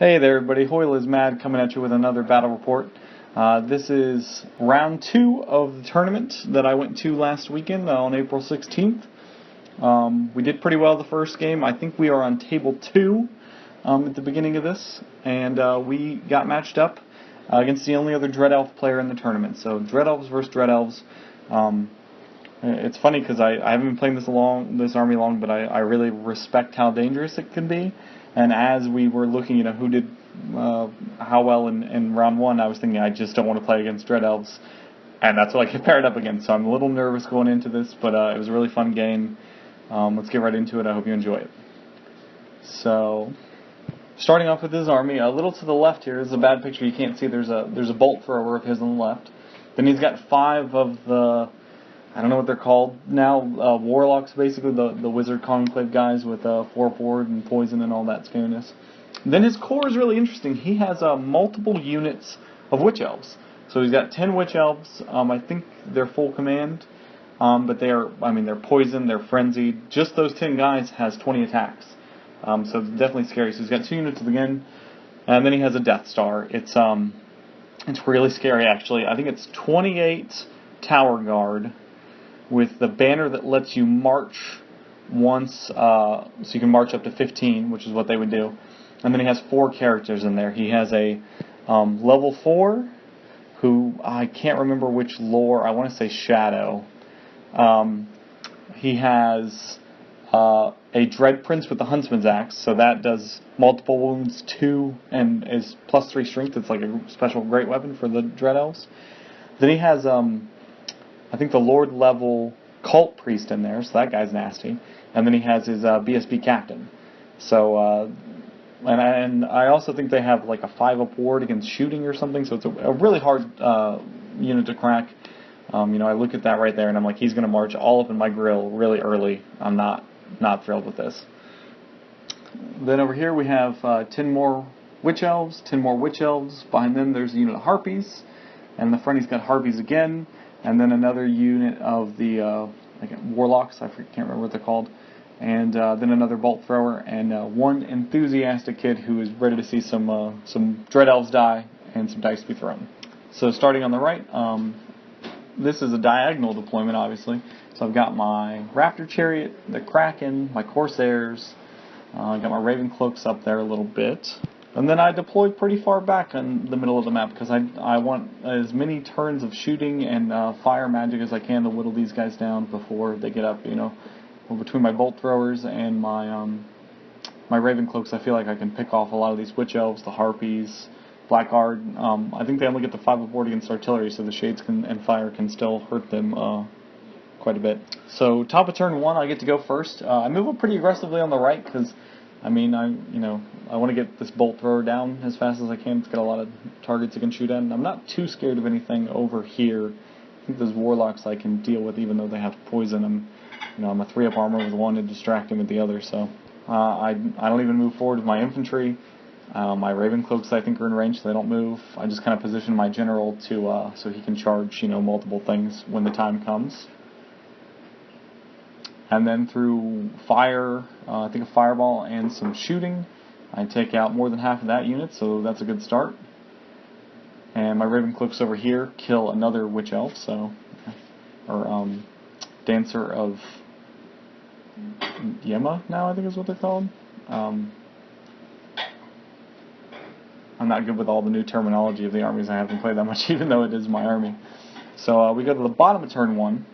Hey there everybody, Hoyle is Mad coming at you with another battle report. This is round 2 of the tournament that I went to last weekend on April 16th. We did pretty well the first game. I think we are on table 2 at the beginning of this, and we got matched up against the only other Dread Elf player in the tournament. So Dread Elves versus Dread Elves. It's funny because I haven't been playing this army long, but I really respect how dangerous it can be. And as we were looking, who did how well in round 1, I was thinking I just don't want to play against Dread Elves, and that's what I get paired up against. So I'm a little nervous going into this, but it was a really fun game. Let's get right into it. I hope you enjoy it. So, starting off with his army, a little to the left here is a bad picture. You can't see. There's a bolt thrower of his on the left. Then he's got 5 of the, I don't know what they're called now, warlocks, basically, the wizard conclave guys with 4 and poison and all that scariness. Then his core is really interesting. He has multiple units of witch elves. So he's got 10 witch elves. I think they're full command, but they're poisoned, they're frenzied. Just those 10 guys has 20 attacks. So it's definitely scary. So he's got 2 units to begin, and then he has a Death Star. It's really scary actually. I think it's 28 Tower Guard, with the banner that lets you march once, so you can march up to 15, which is what they would do. And then he has 4 characters in there. He has a level 4, who I can't remember which lore. I want to say Shadow. He has a Dread Prince with the Huntsman's Axe, so that does multiple wounds 2 and is plus 3 strength. It's like a special great weapon for the Dread Elves. Then he has I think the Lord level Cult Priest in there, so that guy's nasty. And then he has his BSB Captain. So, and I also think they have like a 5-up ward against shooting or something, so it's a really hard unit to crack. I look at that right there and I'm like, he's going to march all up in my grill really early. I'm not thrilled with this. Then over here we have 10 more Witch Elves, 10 more Witch Elves. Behind them there's a unit of Harpies, and in the front he's got Harpies again. And then another unit of the warlocks, I can't remember what they're called, and then another bolt thrower, and one enthusiastic kid who is ready to see some Dread Elves die and some dice be thrown. So starting on the right, this is a diagonal deployment, obviously. So I've got my Raptor Chariot, the Kraken, my Corsairs, I've got my Raven Cloaks up there a little bit. And then I deployed pretty far back in the middle of the map because I want as many turns of shooting and fire magic as I can to whittle these guys down before they get up. Well, between my bolt throwers and my Raven Cloaks, I feel like I can pick off a lot of these Witch Elves, the Harpies, Blackguard. I think they only get the 5-up ward against artillery, so the Shades and fire can still hurt them quite a bit. So top of turn 1, I get to go first. I move up pretty aggressively on the right because I want to get this bolt thrower down as fast as I can. It's got a lot of targets it can shoot at, and I'm not too scared of anything over here. I think those warlocks I can deal with, even though they have poison. I'm a 3-up armor with 1 to distract him with the other. So I don't even move forward with my infantry. My Raven Cloaks I think are in range, so they don't move. I just kind of position my general to so he can charge multiple things when the time comes. And then through fire, I think a fireball and some shooting, I take out more than half of that unit, so that's a good start. And my Raven Cloaks over here kill another Witch Elf, or Dancer of Yema now, I think is what they're called. I'm not good with all the new terminology of the armies. I haven't played that much, even though it is my army. So we go to the bottom of turn 1.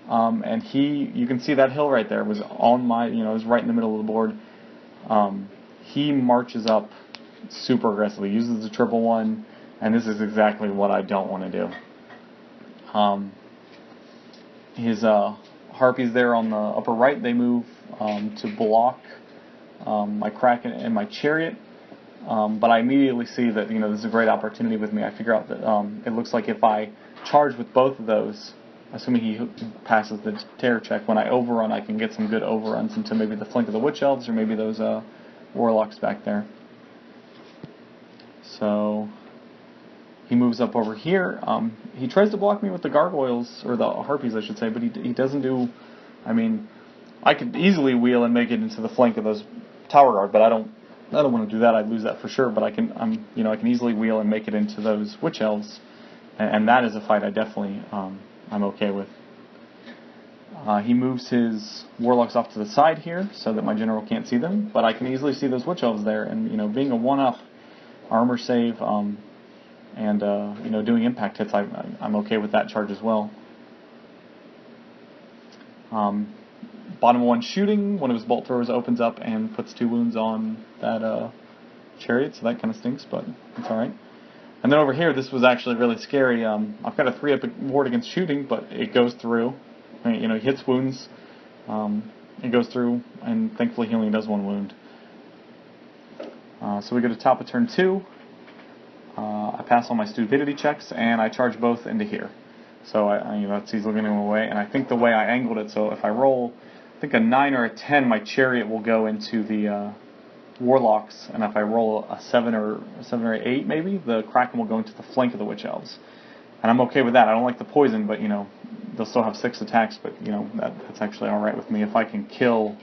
And you can see that hill right there was on my, it was right in the middle of the board. He marches up super aggressively, uses the 111, and this is exactly what I don't want to do. His Harpies there on the upper right, they move to block my Kraken and my Chariot. But I immediately see that, this is a great opportunity with me. I figure out that it looks like if I charge with both of those, assuming he passes the terror check, when I overrun, I can get some good overruns into maybe the flank of the Witch Elves or maybe those warlocks back there. So he moves up over here. He tries to block me with the gargoyles, or the Harpies, I should say, but he doesn't do. I could easily wheel and make it into the flank of those Tower Guard, but I don't I don't want to do that. I'd lose that for sure. But I can easily wheel and make it into those Witch Elves, and that is a fight I definitely I'm okay with. He moves his Warlocks off to the side here so that my General can't see them, but I can easily see those Witch Elves there, and being a 1-up armor save and doing impact hits, I'm okay with that charge as well. Bottom one shooting, one of his bolt throwers opens up and puts 2 wounds on that chariot, so that kind of stinks, but it's alright. And then over here, this was actually really scary. I've got a 3-up ward against shooting, but it goes through. He hits wounds, it goes through, and thankfully he only does 1 wound. So we go to top of turn 2. I pass all my stupidity checks, and I charge both into here. So that's easily getting away, and I think the way I angled it, so if I roll, I think a 9 or a 10, my chariot will go into the Warlocks, and if I roll a 7 or 8, maybe, the Kraken will go into the flank of the Witch Elves. And I'm okay with that. I don't like the poison, but, they'll still have 6 attacks, but, that's actually alright with me. If I can kill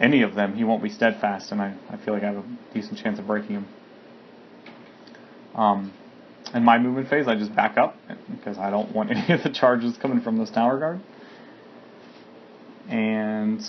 any of them, he won't be steadfast, and I feel like I have a decent chance of breaking him. In my movement phase, I just back up, because I don't want any of the charges coming from this Tower Guard. And,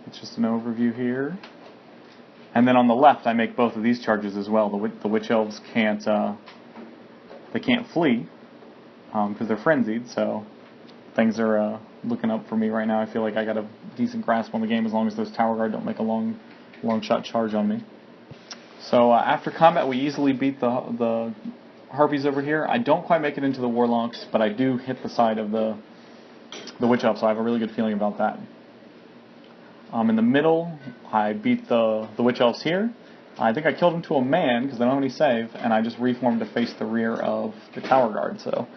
it's just an overview here. And then on the left, I make both of these charges as well. The Witch Elves can't flee because they're frenzied. So things are looking up for me right now. I feel like I got a decent grasp on the game as long as those Tower Guard don't make a long shot charge on me. So after combat, we easily beat the Harpies over here. I don't quite make it into the Warlocks, but I do hit the side of the Witch Elf, so I have a really good feeling about that. In the middle, I beat the Witch Elves here. I think I killed him to a man because I don't have any save, and I just reformed to face the rear of the Tower Guard. So,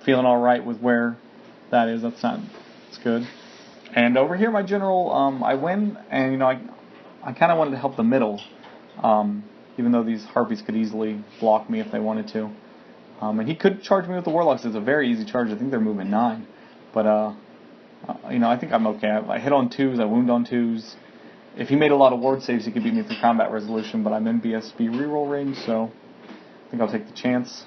feeling all right with where that is. That's good. And over here, my General, I win, and I kind of wanted to help the middle, even though these Harpies could easily block me if they wanted to. And he could charge me with the Warlocks. It's a very easy charge. I think they're moving 9, but I think I'm okay. I hit on 2s, I wound on 2s. If he made a lot of ward saves, he could beat me through combat resolution, but I'm in BSB reroll range, so I think I'll take the chance.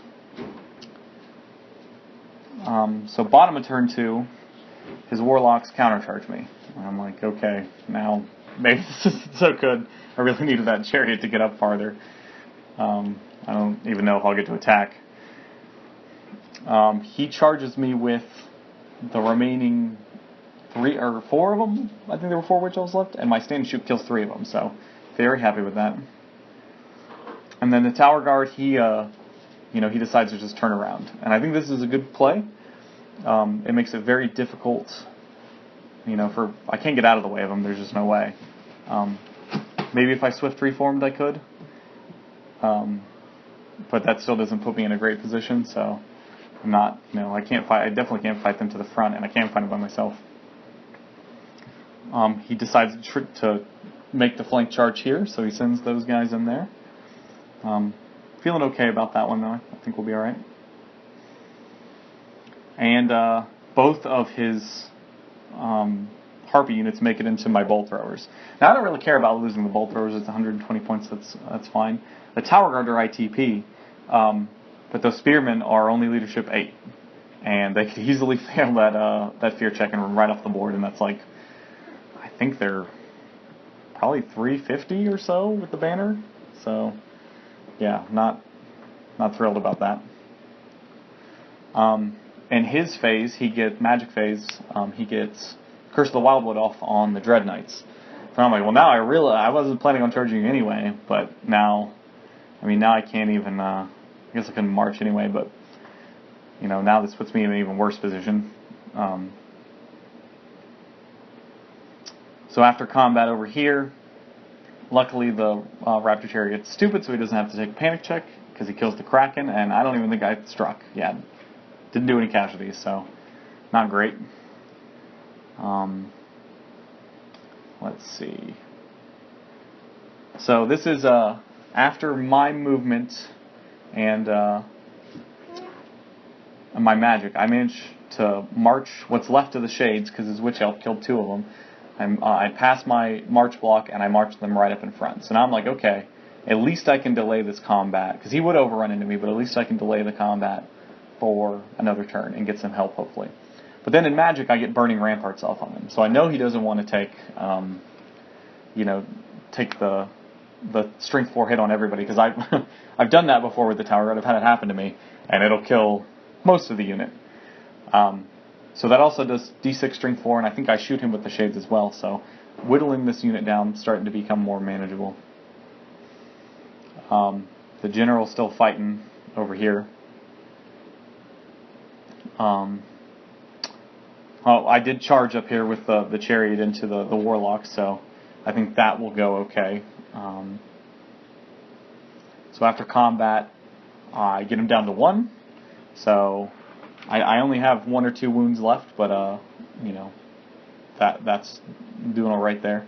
So bottom of turn 2, his Warlocks countercharge me. And I'm like, okay, now maybe this isn't so good. I really needed that chariot to get up farther. I don't even know if I'll get to attack. He charges me with the remaining 3 or 4 of them. I think there were 4 Witch Elves left, and my stand and shoot kills 3 of them, so very happy with that. And then the Tower Guard, he decides to just turn around, and I think this is a good play. It makes it very difficult, I can't get out of the way of them. There's just no way. Maybe if I Swift Reformed, I could, but that still doesn't put me in a great position. So I'm not, I can't fight. I definitely can't fight them to the front, and I can't fight them by myself. He decides to make the flank charge here, so he sends those guys in there. Feeling okay about that one, though. I think we'll be alright. And both of his Harpy units make it into my bolt throwers. Now, I don't really care about losing the bolt throwers. It's 120 points. That's fine. The Tower Guard are ITP, but those Spearmen are only leadership 8. And they could easily fail that fear check and run right off the board, and that's like, I think they're probably 350 or so with the banner. So, yeah, not thrilled about that. In his phase, magic phase, he gets Curse of the Wildwood off on the Dread Knights. So I'm like, well, now I wasn't planning on charging you anyway, but now I can't even, I guess I couldn't march anyway, but, now this puts me in an even worse position. So after combat over here, luckily the Raptor Chariot's stupid, so he doesn't have to take a panic check, because he kills the Kraken, and I don't even think I struck. Yeah, didn't do any casualties, so not great. Let's see. So this is after my movement and my magic. I managed to march what's left of the shades, because his witch elf killed 2 of them. I pass my march block, and I march them right up in front. So now I'm like, okay, at least I can delay this combat, because he would overrun into me, but at least I can delay the combat for another turn and get some help, hopefully. But then in Magic, I get Burning Ramparts off on him, so I know he doesn't want to take, take the Strength 4 hit on everybody, because I've done that before with the Tower Guard. I've had it happen to me, and it'll kill most of the unit. So that also does D6 Strength 4, and I think I shoot him with the Shades as well, so whittling this unit down, starting to become more manageable. The General's still fighting over here. I did charge up here with the Chariot into the Warlock, so I think that will go okay. So after combat, I get him down to 1. So I only have 1 or 2 wounds left, but that's doing all right there.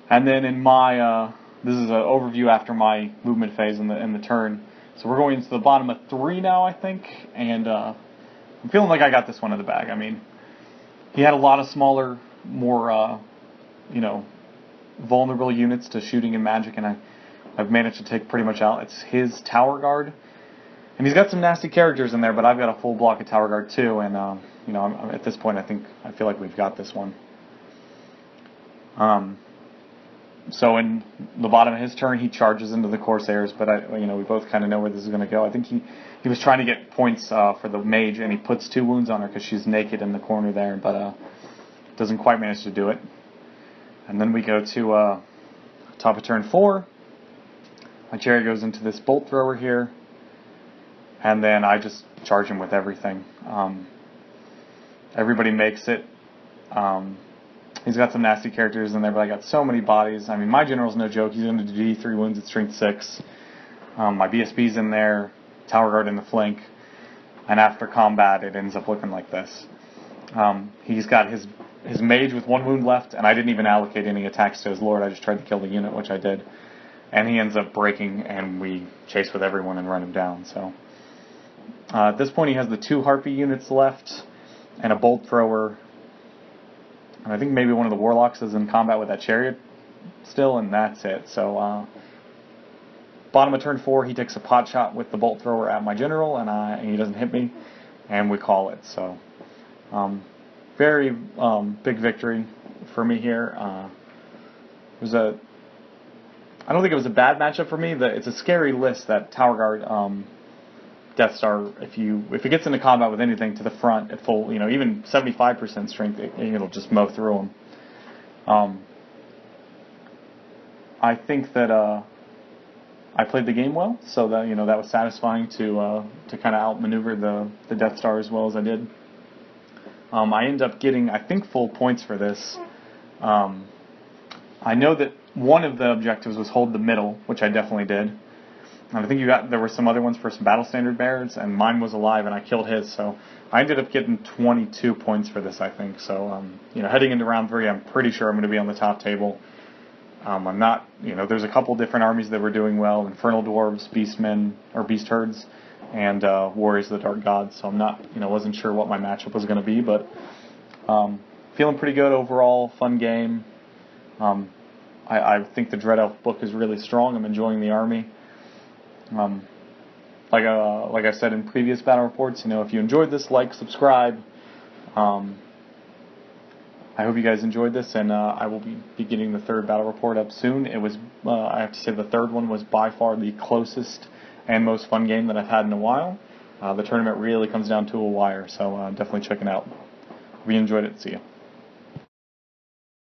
And then in my this is an overview after my movement phase in the turn. So we're going into the bottom of 3 now, I think, and I'm feeling like I got this one in the bag. I mean, he had a lot of smaller, more vulnerable units to shooting and magic, and I've managed to take pretty much out. It's his Tower Guard, and he's got some nasty characters in there, but I've got a full block of Tower Guard too, and I'm, at this point I feel like we've got this one. So in the bottom of his turn, he charges into the Corsairs, but we both kind of know where this is going to go. I think he was trying to get points for the mage, and he puts 2 wounds on her because she's naked in the corner there, but doesn't quite manage to do it. And then we go to top of turn 4. My Chariot goes into this Bolt Thrower here, and then I just charge him with everything. Everybody makes it. He's got some nasty characters in there, but I got so many bodies. I mean, my General's no joke. He's going to do D3 wounds at Strength 6. My BSB's in there, Tower Guard in the flank, and after combat, it ends up looking like this. He's got his mage with 1 wound left, and I didn't even allocate any attacks to his lord. I just tried to kill the unit, which I did. And he ends up breaking, and we chase with everyone and run him down. So at this point, he has the 2 Harpy units left, and a Bolt Thrower. And I think maybe one of the Warlocks is in combat with that Chariot still, and that's it. So bottom of turn 4, he takes a pot shot with the Bolt Thrower at my General, and he doesn't hit me, and we call it. So very big victory for me here. I don't think it was a bad matchup for me. It's a scary list, that Tower Guard Death Star. If it gets into combat with anything to the front at full, even 75% strength, it'll just mow through them. I think that I played the game well, so that that was satisfying to kind of outmaneuver the Death Star as well as I did. I end up getting, I think, full points for this. I know that one of the objectives was hold the middle, which I definitely did. And I think there were some other ones for some Battle Standard Bears, and mine was alive, and I killed his. So I ended up getting 22 points for this, I think. So, heading into round 3, I'm pretty sure I'm going to be on the top table. I'm not, there's a couple different armies that were doing well: Infernal Dwarves, Beastmen, or Beast Herds, and Warriors of the Dark Gods. So I'm not, wasn't sure what my matchup was going to be, but feeling pretty good overall. Fun game. I think the Dread Elf book is really strong. I'm enjoying the army. Like I said in previous battle reports, if you enjoyed this, like, subscribe. I hope you guys enjoyed this, and I will be getting the 3rd battle report up soon. It was, I have to say, the 3rd one was by far the closest and most fun game that I've had in a while. The tournament really comes down to a wire, so definitely check it out. Hope you enjoyed it. See ya.